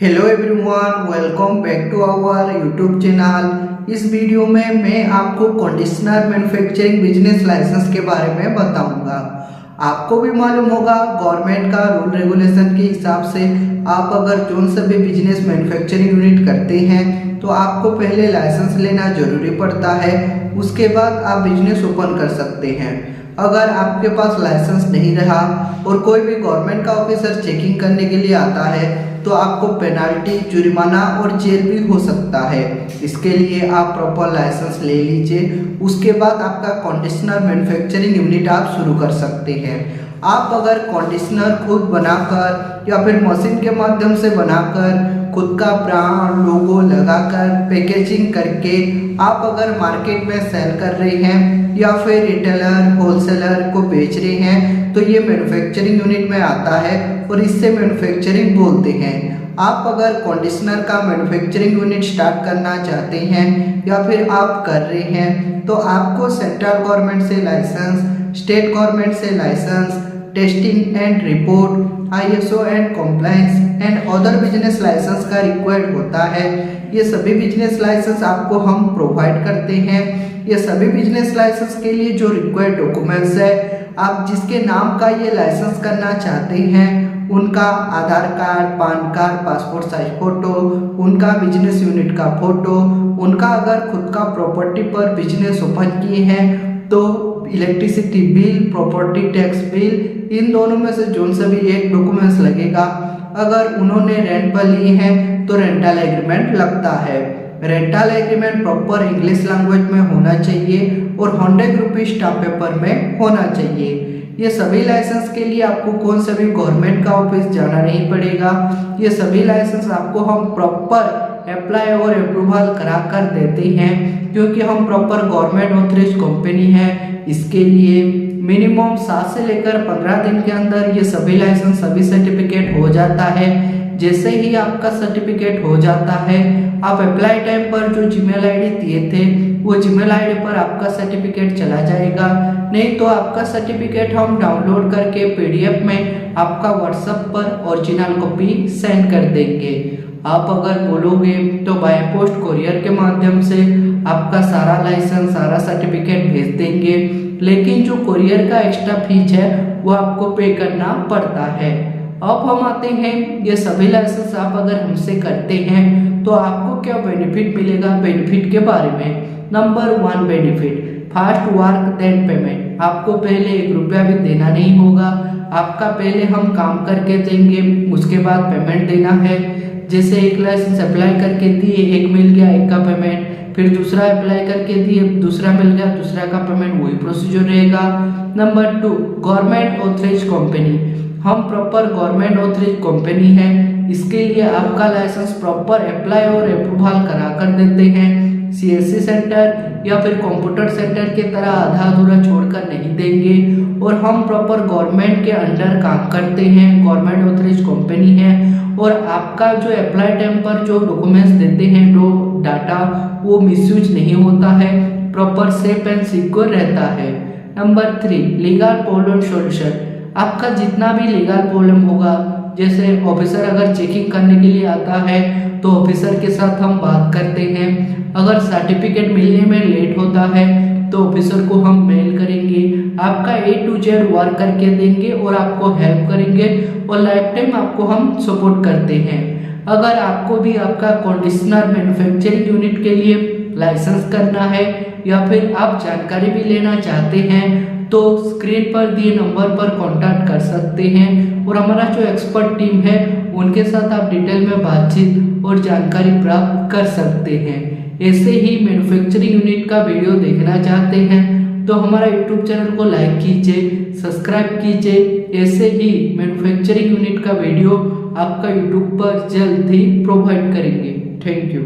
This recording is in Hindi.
Hello everyone, welcome back to our YouTube channel. इस वीडियो में मैं आपको कंडीशनर मैन्युफैक्चरिंग बिजनेस लाइसेंस के बारे में बताऊंगा। आपको भी मालूम होगा गवर्नमेंट का रूल रेगुलेशन के हिसाब से आप अगर जोन से भी बिजनेस मैन्युफैक्चरिंग यूनिट करते हैं तो आपको पहले लाइसेंस लेना जरूरी पड़ता है, उसके बाद आप बिजनेस ओपन कर सकते हैं। अगर आपके पास लाइसेंस नहीं रहा और कोई भी गवर्नमेंट का ऑफिसर चेकिंग करने के लिए आता है तो आपको पेनाल्टी, जुर्माना और जेल भी हो सकता है। इसके लिए आप प्रॉपर लाइसेंस ले लीजिए, उसके बाद आपका कंडीशनर मैन्युफैक्चरिंग यूनिट आप शुरू कर सकते हैं। आप अगर कंडीशनर खुद बनाकर या फिर मशीन के माध्यम से बनाकर खुद का ब्रांड लोगो लगाकर पैकेजिंग करके आप अगर मार्केट में सेल कर रहे हैं या फिर रिटेलर होलसेलर को बेच रहे हैं तो ये मैन्युफैक्चरिंग यूनिट में आता है और इससे मैन्युफैक्चरिंग बोलते हैं। आप अगर कंडीशनर का मैन्युफैक्चरिंग यूनिट स्टार्ट करना चाहते हैं या फिर आप कर रहे हैं तो आपको सेंट्रल गवर्नमेंट से लाइसेंस, स्टेट गवर्नमेंट से licence, testing and report, ISO and compliance and other business licence का रिक्वायर्ड होता है। ये सभी बिजनेस लाइसेंस आपको हम प्रोवाइड करते हैं। ये सभी बिजनेस लाइसेंस के लिए जो रिक्वायर्ड डॉक्यूमेंट्स है, आप जिसके नाम का ये लाइसेंस करना चाहते हैं उनका Aadhaar card, PAN card, passport size photo, उनका बिजनेस यूनिट का फोटो, उनका अगर खुद का प्रॉपर्टी पर बिजनेस ओपन किए हैं तो electricity bill, property tax bill, इन दोनों में से जो सा भी एक डॉक्यूमेंट्स लगेगा। अगर उन्होंने रेंट पर लिए हैं तो रेंटल एग्रीमेंट लगता है। Rental agreement proper English language में होना चाहिए और 100 रुपीज स्टाम्प पेपर में होना चाहिए। ये सभी लाइसेंस के लिए आपको कौन सा भी गवर्नमेंट का ऑफिस जाना नहीं पड़ेगा। ये सभी लाइसेंस आपको हम प्रॉपर अप्लाई और अप्रूवल करा कर देते हैं, क्योंकि हम प्रॉपर गवर्नमेंट ऑथराइज कंपनी है। इसके लिए मिनिमम 7 से लेकर 15 दिन के अंदर ये सभी लाइसेंस, सभी सर्टिफिकेट हो जाता है। जैसे ही आपका सर्टिफिकेट हो जाता है, आप अप्लाई टाइम पर जो जीमेल आईडी दिए थे वो जीमेल आईडी पर आपका सर्टिफिकेट चला जाएगा। नहीं तो आपका सर्टिफिकेट हम डाउनलोड करके PDF में आपका व्हाट्सएप पर ओरिजिनल कॉपी सेंड कर देंगे। आप अगर बोलोगे तो बाय पोस्ट कोरियर के माध्यम से आपका सारा लाइसेंस, सारा सर्टिफिकेट भेज देंगे, लेकिन जो कोरियर का एक्स्ट्रा फीस है वो आपको पे करना पड़ता है। अब हम आते हैं ये सभी लाइसेंस आप अगर हमसे करते हैं तो आपको क्या बेनिफिट मिलेगा। बेनिफिट के बारे में number 1 benefit, fast work then payment. आपको पहले 1 रुपया भी देना नहीं होगा। आपका पहले हम काम करके देंगे, उसके बाद पेमेंट देना है। जैसे एक लाइसेंस अप्लाई करके दिए, एक मिल गया, एक का पेमेंट, फिर दूसरा अप्लाई करके दिए, दूसरा मिल गया, दूसरा का पेमेंट, वही प्रोसीजर रहेगा। Number 2 government authorise company. हम प्रॉपर गवर्नमेंट ऑथराइज कंपनी है, इसके लिए आपका लाइसेंस प्रॉपर अप्लाई और अप्रूवल करा कर देते हैं। CSC सेंटर या फिर कंप्यूटर सेंटर के तरह आधा अधूरा छोड़कर नहीं देंगे। और हम प्रॉपर गवर्नमेंट के अंडर काम करते हैं, गवर्नमेंट ऑथराइज कंपनी है। और आपका जो अप्लाई टाइम पर जो डॉक्यूमेंट्स देते हैं, जो डाटा, वो मिसयूज नहीं होता है, प्रॉपर सेफ एंड सिक्योर रहता है। Number 3 legal problem solution. आपका जितना भी लीगल प्रॉब्लम होगा, जैसे ऑफिसर अगर चेकिंग करने के लिए आता है तो ऑफिसर के साथ हम बात करते हैं। अगर सर्टिफिकेट मिलने में लेट होता है तो ऑफिसर को हम मेल करेंगे, आपका A to Z वर्क करके देंगे और आपको हेल्प करेंगे और लाइफ टाइम आपको हम सपोर्ट करते हैं। अगर आपको भी आपका कंडीशनर मैन्युफैक्चरिंग यूनिट के लिए लाइसेंस करना है या फिर आप जानकारी भी लेना चाहते हैं तो स्क्रीन पर दिए नंबर पर कांटेक्ट कर सकते हैं और हमारा जो एक्सपर्ट टीम है उनके साथ आप डिटेल में बातचीत और जानकारी प्राप्त कर सकते हैं। ऐसे ही मैन्युफैक्चरिंग यूनिट का वीडियो देखना चाहते हैं तो हमारा YouTube चैनल को लाइक कीजिए, सब्सक्राइब कीजिए। ऐसे ही मैन्युफैक्चरिंग यूनिट का वीडियो आपका YouTube पर जल्द ही प्रोवाइड करेंगे। Thank you.